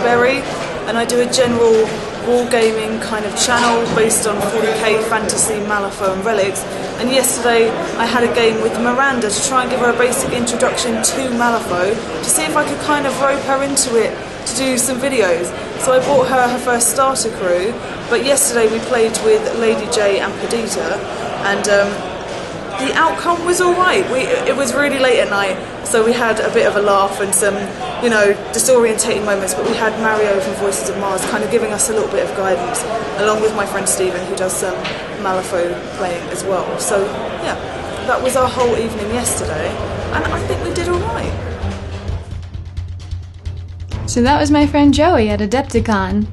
JoeyBerry, and I do a general wargaming kind of channel based on 40k fantasy, Malifaux and relics. And yesterday I had a game with Miranda to try and give her a basic introduction to Malifaux, to see if I could kind of rope her into it to do some videos. So I bought her first starter crew, but yesterday we played with Lady J and Perdita, and the outcome was alright. It was really late at night, so we had a bit of a laugh and some, you know, disorientating moments, but we had Mario from Voices of Mars kind of giving us a little bit of guidance, along with my friend Stephen, who does some Malifaux playing as well. So yeah, that was our whole evening yesterday, and I think we did alright. So that was my friend Joey at Adepticon.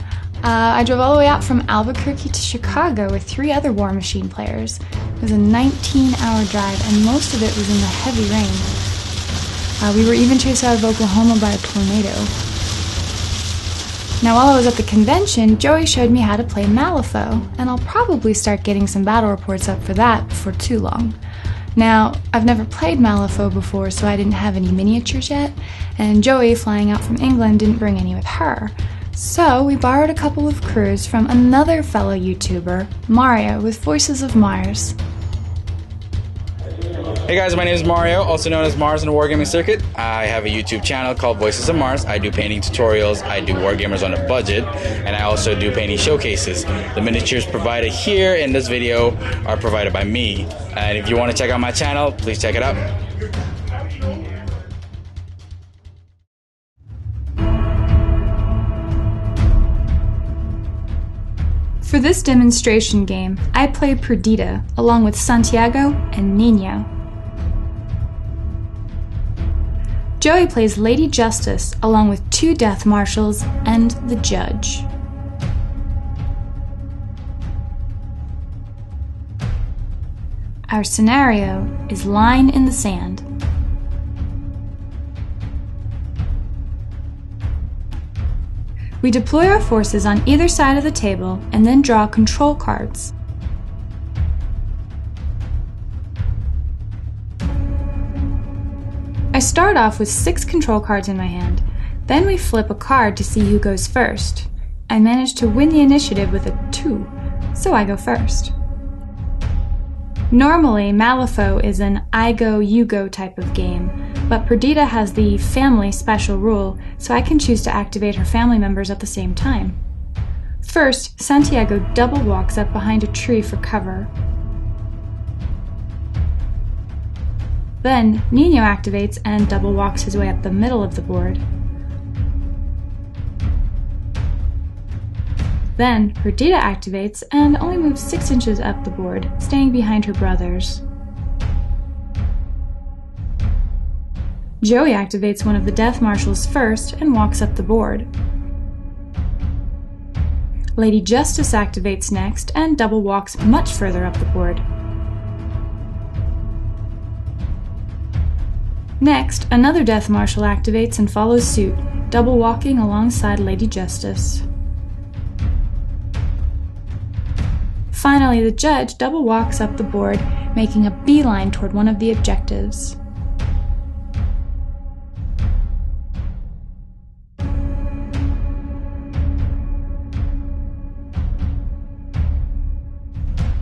I drove all the way out from Albuquerque to Chicago with 3 other War Machine players. It was a 19-hour drive, and most of it was in the heavy rain. We were even chased out of Oklahoma by a tornado. Now, while I was at the convention, Joey showed me how to play Malifaux, and I'll probably start getting some battle reports up for that before too long. Now, I've never played Malifaux before, so I didn't have any miniatures yet, and Joey, flying out from England, didn't bring any with her. So we borrowed a couple of crews from another fellow YouTuber, Mario with Voices of Mars. Hey guys, my name is Mario, also known as Mars in the Wargaming Circuit. I have a YouTube channel called Voices of Mars. I do painting tutorials, I do Wargamers on a budget, and I also do painting showcases. The miniatures provided here in this video are provided by me. And if you want to check out my channel, please check it out. For this demonstration game, I played Perdita along with Santiago and Nino. Joey plays Lady Justice along with 2 Death Marshals and the Judge. Our scenario is Line in the Sand. We deploy our forces on either side of the table and then draw control cards. I start off with 6 control cards in my hand. Then we flip a card to see who goes first. I managed to win the initiative with a 2, so I go first. Normally, Malifaux is an I go, you go type of game, but Perdita has the family special rule, so I can choose to activate her family members at the same time. First, Santiago double walks up behind a tree for cover. Then, Nino activates and double walks his way up the middle of the board. Then, Perdita activates and only moves 6 inches up the board, staying behind her brothers. Joey activates one of the Death Marshals first and walks up the board. Lady Justice activates next and double walks much further up the board. Next, another Death Marshal activates and follows suit, double walking alongside Lady Justice. Finally, the Judge double walks up the board, making a beeline toward one of the objectives.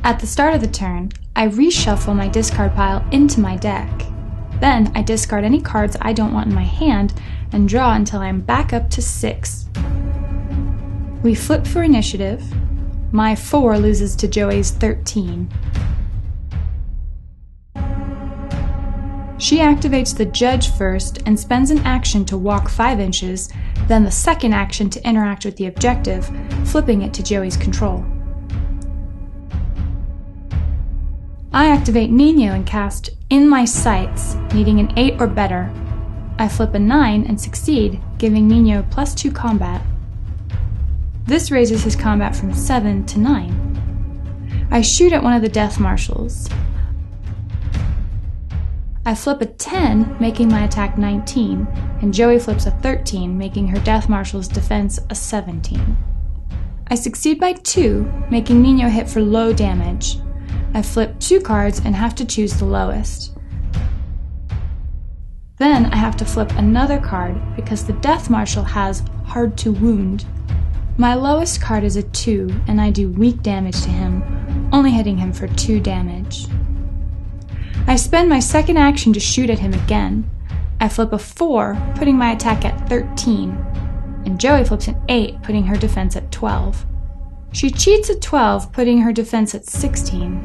At the start of the turn, I reshuffle my discard pile into my deck. Then I discard any cards I don't want in my hand and draw until I'm back up to 6. We flip for initiative. My 4 loses to Joey's 13. She activates the Judge first and spends an action to walk 5 inches, then the second action to interact with the objective, flipping it to Joey's control. I activate Nino and cast In My Sights, needing an 8 or better. I flip a 9 and succeed, giving Nino +2 combat. This raises his combat from 7 to 9. I shoot at one of the Death Marshals. I flip a 10, making my attack 19, and Joey flips a 13, making her Death Marshal's defense a 17. I succeed by 2, making Nino hit for low damage. I flip 2 cards and have to choose the lowest. Then I have to flip another card because the Death Marshal has hard to wound. My lowest card is a 2, and I do weak damage to him, only hitting him for 2 damage. I spend my second action to shoot at him again. I flip a 4, putting my attack at 13, and Joey flips an 8, putting her defense at 12. She cheats at 12, putting her defense at 16.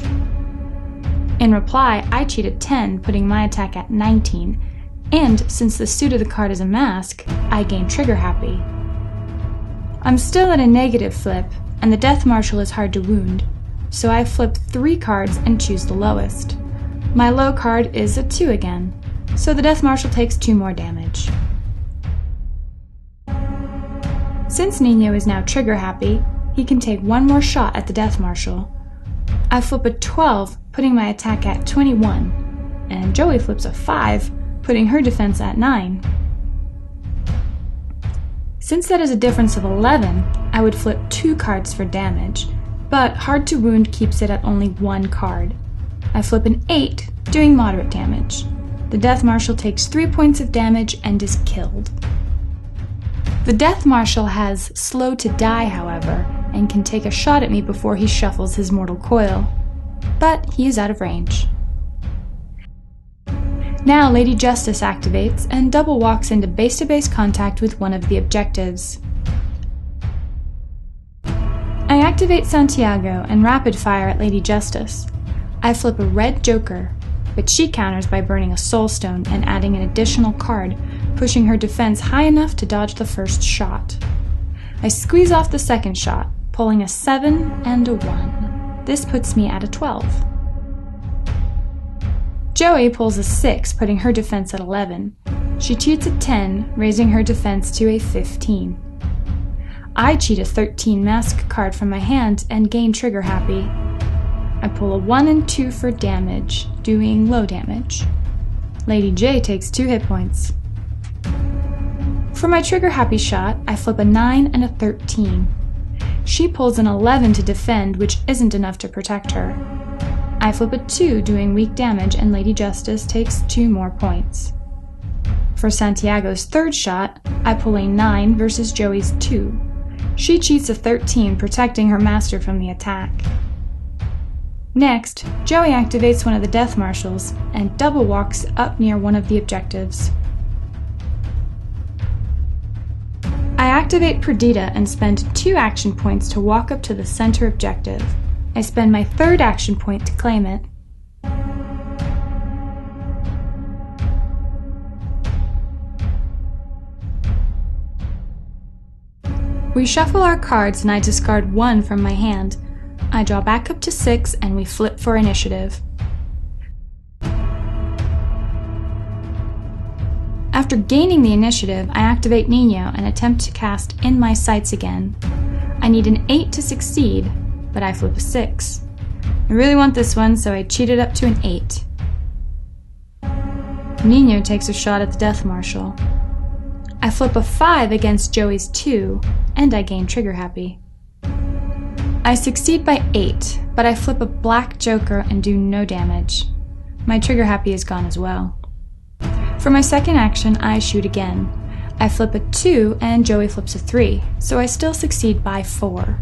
In reply, I cheat at 10, putting my attack at 19, and since the suit of the card is a mask, I gain trigger happy. I'm still at a negative flip, and the Death Marshal is hard to wound, so I flip 3 cards and choose the lowest. My low card is a 2 again, so the Death Marshal takes 2 more damage. Since Nino is now trigger happy, he can take 1 more shot at the Death Marshal. I flip a 12, putting my attack at 21, and Joey flips a 5, putting her defense at 9. Since that is a difference of 11, I would flip 2 cards for damage, but hard to wound keeps it at only 1 card. I flip an 8, doing moderate damage. The Death Marshal takes 3 points of damage and is killed. The Death Marshal has slow to die, however, and can take a shot at me before he shuffles his mortal coil. But he is out of range. Now Lady Justice activates and double walks into base-to-base contact with one of the objectives. I activate Santiago and rapid fire at Lady Justice. I flip a red joker, but she counters by burning a soul stone and adding an additional card, pushing her defense high enough to dodge the first shot. I squeeze off the second shot, pulling a 7 and a 1. This puts me at a 12. Joey pulls a 6, putting her defense at 11. She cheats a 10, raising her defense to a 15. I cheat a 13 mask card from my hand and gain trigger happy. I pull a 1 and 2 for damage, doing low damage. Lady J takes 2 hit points. For my trigger happy shot, I flip a 9 and a 13. She pulls an 11 to defend, which isn't enough to protect her. I flip a 2, doing weak damage, and Lady Justice takes 2 more points. For Santiago's third shot, I pull a 9 versus Joey's 2. She cheats a 13, protecting her master from the attack. Next, Joey activates one of the Death Marshals and double walks up near one of the objectives. I activate Perdita and spend 2 action points to walk up to the center objective. I spend my third action point to claim it. We shuffle our cards and I discard 1 from my hand. I draw back up to 6 and we flip for initiative. After gaining the initiative, I activate Nino and attempt to cast In My Sights again. I need an 8 to succeed, but I flip a 6. I really want this one, so I cheat it up to an 8. Nino takes a shot at the Death Marshal. I flip a 5 against Joey's 2, and I gain trigger happy. I succeed by 8, but I flip a black joker and do no damage. My trigger happy is gone as well. For my second action, I shoot again. I flip a 2 and Joey flips a 3, so I still succeed by 4.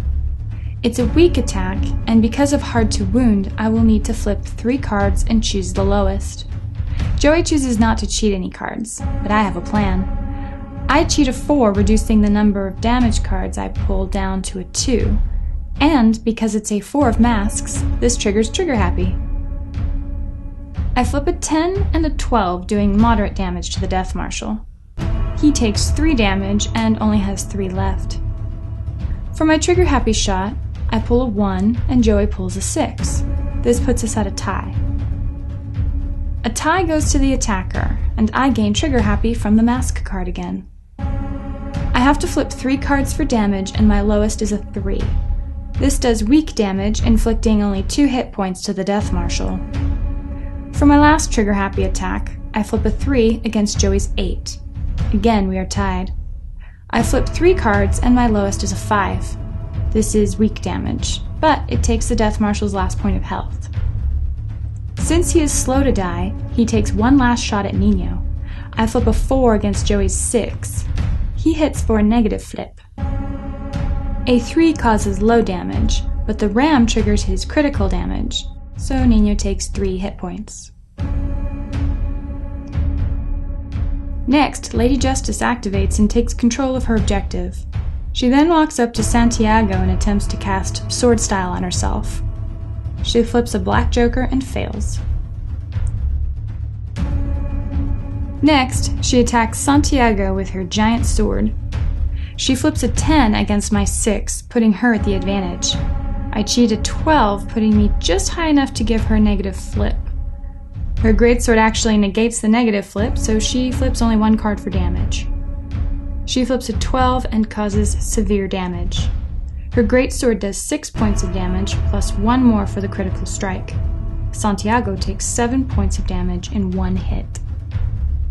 It's a weak attack, and because of hard to wound, I will need to flip 3 cards and choose the lowest. Joey chooses not to cheat any cards, but I have a plan. I cheat a 4, reducing the number of damage cards I pull down to a 2, and because it's a 4 of masks, this triggers trigger happy. I flip a 10 and a 12, doing moderate damage to the Death Marshal. He takes 3 damage and only has 3 left. For my trigger happy shot, I pull a 1 and Joey pulls a 6. This puts us at a tie. A tie goes to the attacker, and I gain trigger happy from the mask card again. I have to flip 3 cards for damage, and my lowest is a 3. This does weak damage, inflicting only 2 hit points to the Death Marshal. For my last trigger happy attack, I flip a 3 against Joey's 8. Again, we are tied. I flip 3 cards, and my lowest is a 5. This is weak damage, but it takes the Death Marshal's last point of health. Since he is slow to die, he takes one last shot at Nino. I flip a 4 against Joey's 6. he hits for a negative flip. A 3 causes low damage, but the ram triggers his critical damage, so Nino takes 3 hit points. Next, Lady Justice activates and takes control of her objective. She then walks up to Santiago and attempts to cast Sword Style on herself. She flips a black joker and fails. Next, she attacks Santiago with her giant sword. She flips a 10 against my 6, putting her at the advantage. I cheat a 12, putting me just high enough to give her a negative flip. Her greatsword actually negates the negative flip, so she flips only 1 card for damage. She flips a 12 and causes severe damage. Her greatsword does 6 points of damage, plus 1 more for the critical strike. Santiago takes 7 points of damage in 1 hit.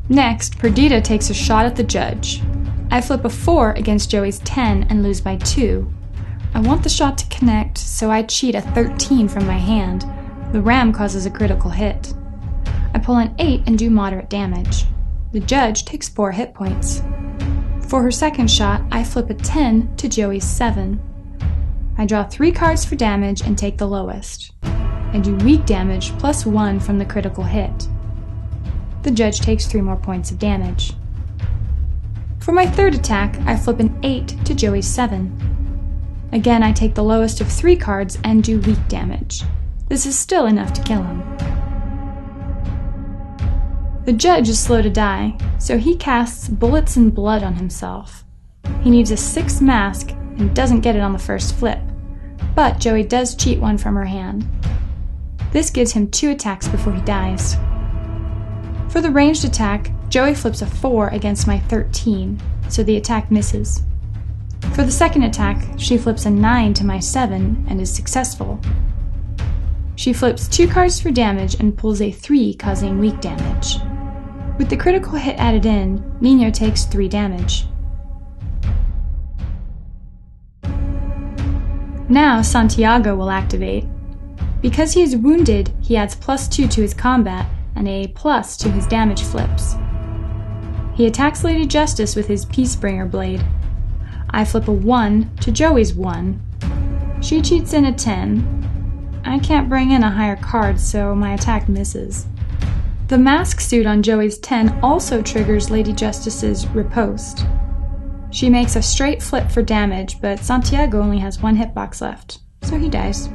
Next, Perdita takes a shot at the judge. I flip a 4 against Joey's 10 and lose by 2. I want the shot to connect, so I cheat a 13 from my hand. The ram causes a critical hit. I pull an 8 and do moderate damage. The judge takes 4 hit points. For her second shot, I flip a 10 to Joey's 7. I draw 3 cards for damage and take the lowest. I do weak damage plus 1 from the critical hit. The judge takes 3 more points of damage. For my third attack, I flip an 8 to Joey's 7. Again, I take the lowest of 3 cards and do weak damage. This is still enough to kill him. The judge is slow to die, so he casts Bullets and Blood on himself. He needs a 6 mask and doesn't get it on the first flip, but Joey does cheat 1 from her hand. This gives him 2 attacks before he dies. For the ranged attack, Joey flips a 4 against my 13, so the attack misses. For the second attack, she flips a 9 to my 7 and is successful. She flips 2 cards for damage and pulls a 3, causing weak damage. With the critical hit added in, Nino takes 3 damage. Now Santiago will activate. Because he is wounded, he adds +2 to his combat and a plus to his damage flips. He attacks Lady Justice with his Peacebringer blade. I flip a 1 to Joey's 1. She cheats in a 10. I can't bring in a higher card, so my attack misses. The mask suit on Joey's 10 also triggers Lady Justice's riposte. She makes a straight flip for damage, but Santiago only has 1 hitbox left, so he dies.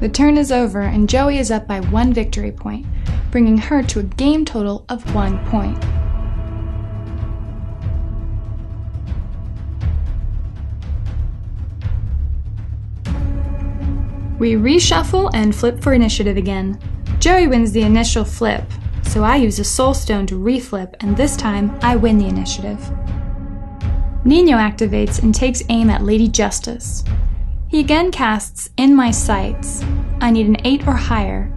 The turn is over and Joey is up by 1 victory point, bringing her to a game total of 1 point. We reshuffle and flip for initiative again. Joey wins the initial flip, so I use a soul stone to reflip, and this time I win the initiative. Nino activates and takes aim at Lady Justice. He again casts In My Sights. I need an 8 or higher.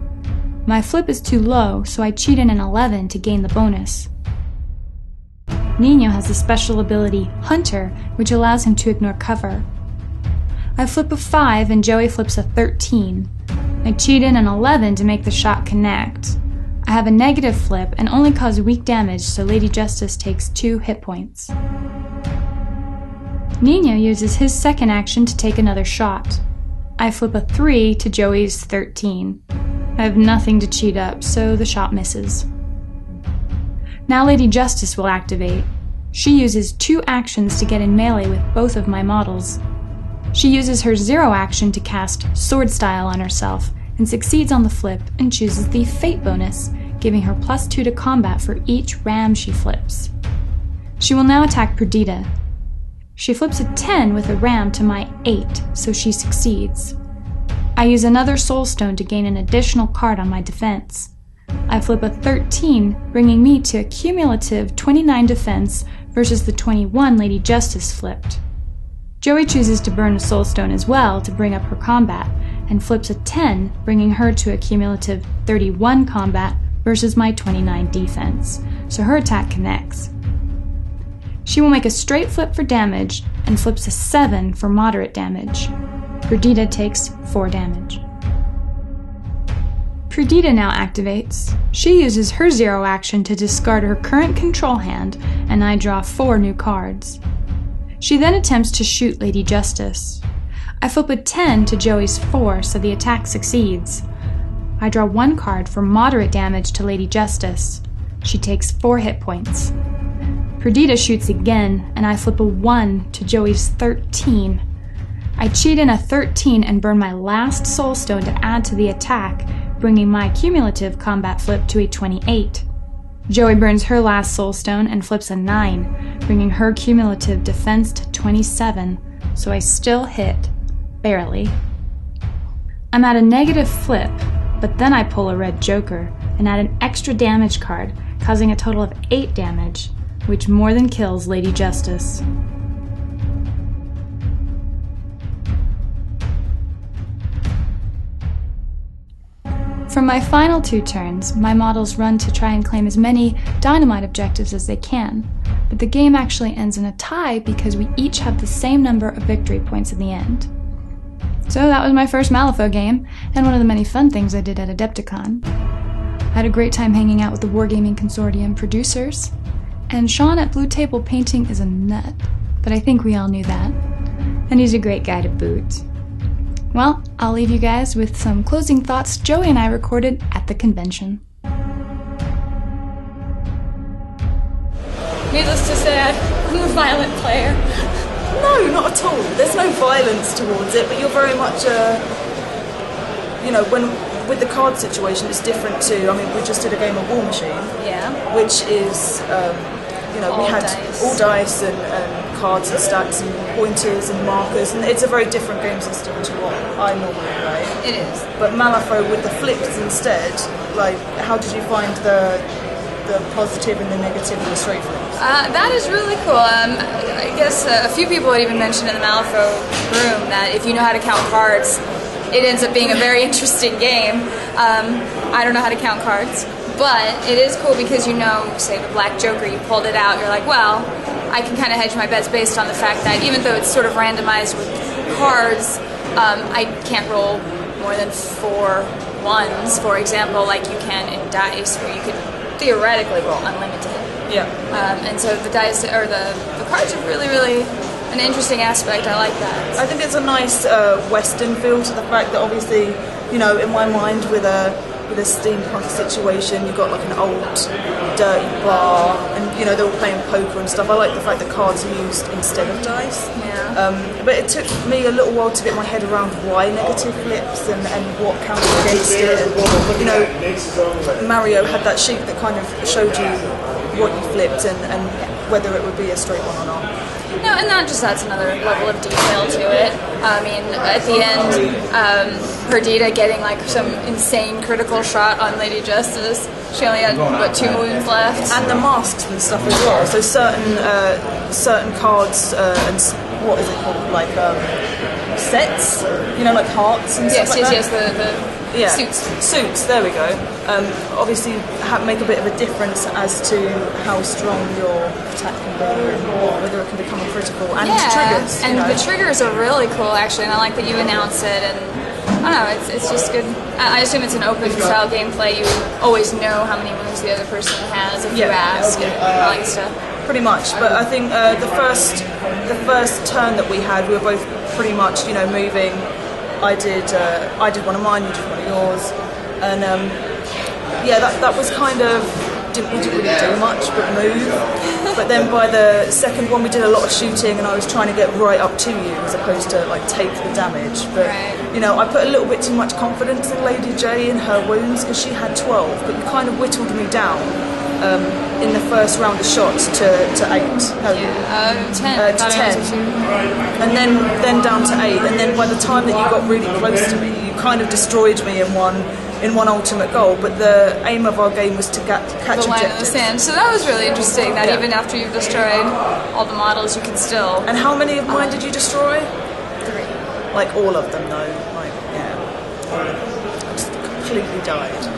My flip is too low, so I cheat in an 11 to gain the bonus. Nino has the special ability Hunter, which allows him to ignore cover. I flip a 5 and Joey flips a 13. I cheat in an 11 to make the shot connect. I have a negative flip and only cause weak damage, so Lady Justice takes 2 hit points. Nino uses his second action to take another shot. I flip a 3 to Joey's 13. I have nothing to cheat up, so the shot misses. Now Lady Justice will activate. She uses 2 actions to get in melee with both of my models. She uses her 0 action to cast Sword Style on herself and succeeds on the flip and chooses the Fate bonus, giving her +2 to combat for each ram she flips. She will now attack Perdita. She flips a 10 with a ram to my 8, so she succeeds. I use another Soul Stone to gain an additional card on my defense. I flip a 13, bringing me to a cumulative 29 defense versus the 21 Lady Justice flipped. Joey chooses to burn a Soul Stone as well to bring up her combat, and flips a 10, bringing her to a cumulative 31 combat versus my 29 defense, so her attack connects. She will make a straight flip for damage, and flips a 7 for moderate damage. Perdita takes 4 damage. Perdita now activates. She uses her zero action to discard her current control hand, and I draw 4 new cards. She then attempts to shoot Lady Justice. I flip a 10 to Joey's 4, so the attack succeeds. I draw 1 card for moderate damage to Lady Justice. She takes 4 hit points. Perdita shoots again, and I flip a 1 to Joey's 13. I cheat in a 13 and burn my last soul stone to add to the attack, bringing my cumulative combat flip to a 28. Joey burns her last soul stone and flips a 9, bringing her cumulative defense to 27, so I still hit, barely. I'm at a negative flip, but then I pull a red joker and add an extra damage card, causing a total of 8 damage, which more than kills Lady Justice. For my final 2 turns, my models run to try and claim as many dynamite objectives as they can, but the game actually ends in a tie because we each have the same number of victory points at the end. So that was my first Malifaux game, and one of the many fun things I did at Adepticon. I had a great time hanging out with the Wargaming Consortium producers, and Sean at Blue Table Painting is a nut, but I think we all knew that, and he's a great guy to boot. Well, I'll leave you guys with some closing thoughts Joey and I recorded at the convention. Needless to say, I'm a violent player. No, not at all. There's no violence towards it, but you're very much with the card situation, it's different too. I mean, we just did a game of War Machine, which is, we had dice. all dice and cards and stacks and pointers and markers, and it's a very different game system to what I normally play. It is. But Malifaux with the flips instead, like, how did you find the positive and the negative and the straight flips? That is really cool. I guess a few people had even mentioned in the Malifaux room that if you know how to count cards, it ends up being a very interesting game. I don't know how to count cards, but it is cool because say the Black Joker, you pulled it out, you're like, well, I can kind of hedge my bets based on the fact that even though it's sort of randomized with cards, I can't roll more than 4 ones, for example, like you can in dice, where you could theoretically roll unlimited. Yeah. And so the dice, or the cards are really, really an interesting aspect. I like that. I think it's a nice Western feel to the fact that obviously, in my mind with a steampunk situation, you've got like an old dirty bar, and they're all playing poker and stuff. I like the fact that cards are used instead of dice. Yeah. But it took me a little while to get my head around why negative flips and what counted against it. And, Mario had that sheet that kind of showed you what you flipped and whether it would be a straight one or not. No, and not just that's another level of detail to it. I mean, at the end, Perdita getting like some insane critical shot on Lady Justice. She only had, 2 wounds left. And the masks and stuff as well. So certain cards and what is it called? Like sets? Like hearts and stuff like that? Yes, the Suits, there we go. Obviously make a bit of a difference as to how strong your attack can be and whether it can become a critical, and triggers. And the triggers are really cool actually, and I like that you announce it, and I don't know, it's just good. I assume it's an open style gameplay. You always know how many moves the other person has if you ask and all that stuff. Pretty much, but I think the first turn that we had, we were both pretty much moving. I did one of mine, you did one of yours, and that was kind of, we didn't really do much but move. But then by the second one we did a lot of shooting, and I was trying to get right up to you as opposed to like take the damage. But I put a little bit too much confidence in Lady J in her wounds because she had 12, but you kind of whittled me down in the first round of shots to 8. No, 10. To 10. And then down to 8. And then by the time that you got really close to me, you kind of destroyed me in one ultimate goal. But the aim of our game was to catch the line in the objectives. sand. So that was really interesting. That even after you've destroyed all the models, you can still. And how many of mine did you destroy? 3. Like all of them, though. I just completely died.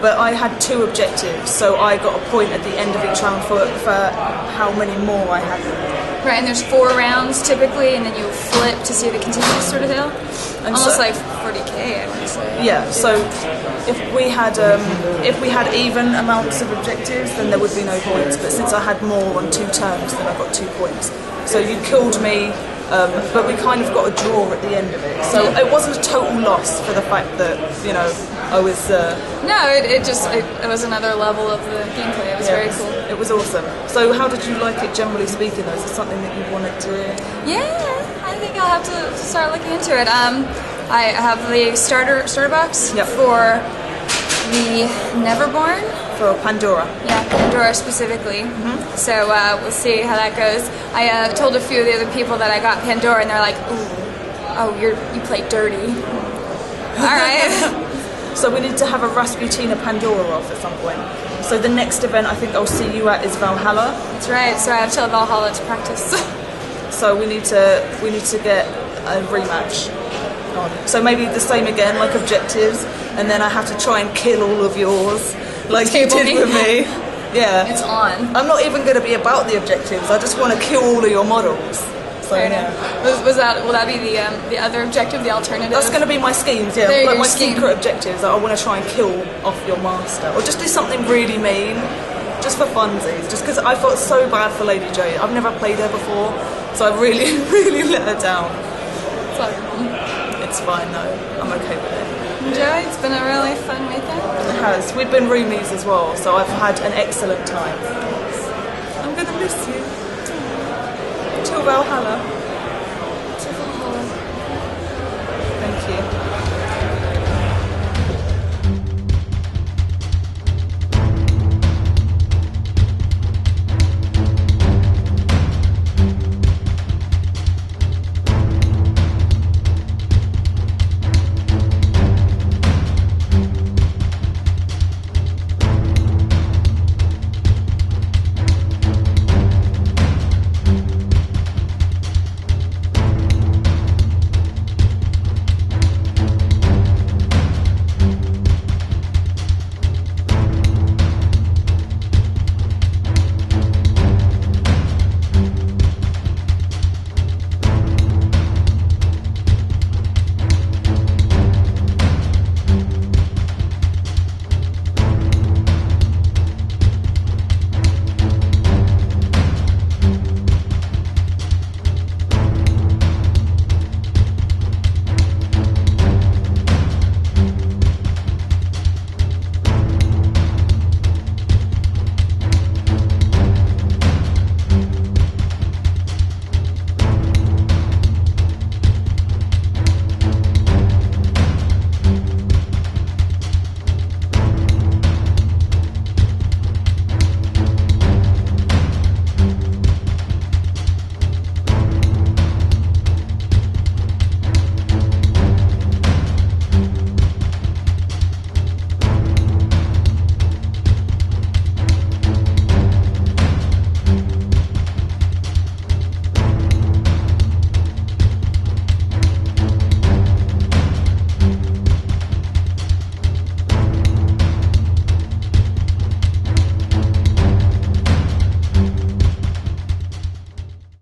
But I had 2 objectives, so I got a point at the end of each round for how many more I had. Right, and there's 4 rounds typically, and then you flip to see the continuous sort of deal? And almost so, like 40k, I would say. yeah. So if we had even amounts of objectives, then there would be no points. But since I had more on 2 turns, then I got 2 points. So you killed me, but we kind of got a draw at the end of it. So it wasn't a total loss for the fact that I was. No, it was another level of the gameplay. It was very cool. It was awesome. So how did you like it, generally speaking? Though, is it something that you wanted to? Yeah, I think I'll have to start looking into it. I have the starter box for the Neverborn. For Pandora. Yeah, Pandora specifically. So we'll see how that goes. I told a few of the other people that I got Pandora, and they're like, "Ooh, oh, you play dirty." All right. So we need to have a Rasputina Pandora off at some point. So the next event I think I'll see you at is Valhalla. That's right. So I have till Valhalla to practice. So we need to get a rematch on. So maybe the same again, like objectives, and then I have to try and kill all of yours, like you did with me. Yeah. It's on. I'm not even going to be about the objectives. I just want to kill all of your models. So yeah. Will that be the other objective, the alternative? That's going to be my schemes, yeah. Like my secret objectives. That I want to try and kill off your master, or just do something really mean, just for funsies. Just because I felt so bad for Lady J. I've never played her before, so I really, really let her down. Sorry. It's fine though. I'm okay with it. Joey, it's been a really fun weekend. It has. We've been roomies as well, so I've had an excellent time. I'm gonna miss you. Till Valhalla.